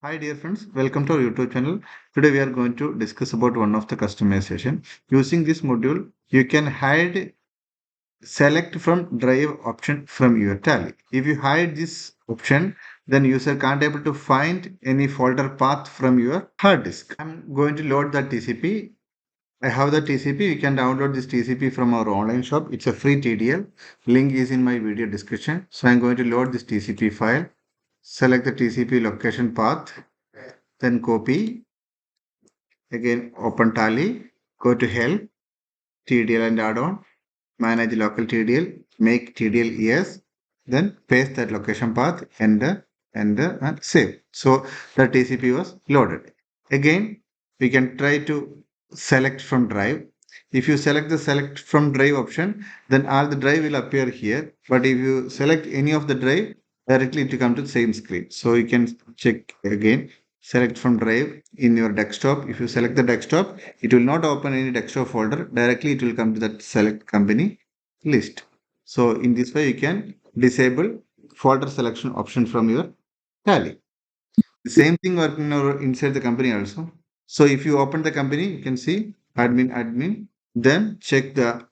Hi dear friends, welcome to our YouTube channel. Today we are going to discuss about one of the customization. Using this module, you can hide select from drive option from your tally. If you hide this option, then user can't able to find any folder path from your hard disk. I'm going to load the TCP. I have the TCP. You can download this TCP from our online shop. It's a free TDL. Link is in my video description. So I'm going to load this TCP file. Select the TCP location path, then copy. Again, open tally, go to help, TDL and add-on, manage local TDL, make TDL yes, then paste that location path, enter, and save. So the TCP was loaded. Again, we can try to select from drive. If you select the select from drive option, then all the drive will appear here. But if you select any of the drive, directly it will come to the same screen. So you can check again, select from drive in your desktop. If you select the desktop, it will not open any desktop folder. Directly it will come to that select company list. So in this way, you can disable folder selection option from your tally. The same thing working inside the company also. So if you open the company, you can see admin, then check the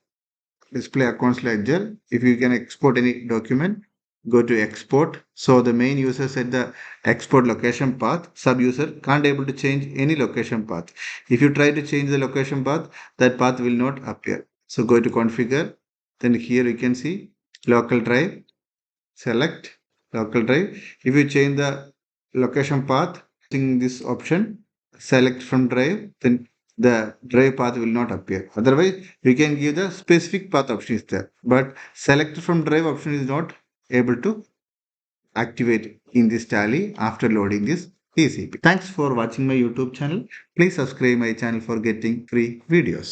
display accounts ledger. If you can export any document, go to export. So the main user set the export location path. Sub user can't able to change any location path. If you try to change the location path, that path will not appear. So go to configure. Then here you can see local drive, select local drive. If you change the location path using this option, select from drive, then the drive path will not appear. Otherwise, we can give the specific path option is there, but select from drive option is not able to activate in this tally after loading this TCP. Thanks for watching my YouTube channel. Please subscribe my channel for getting free videos.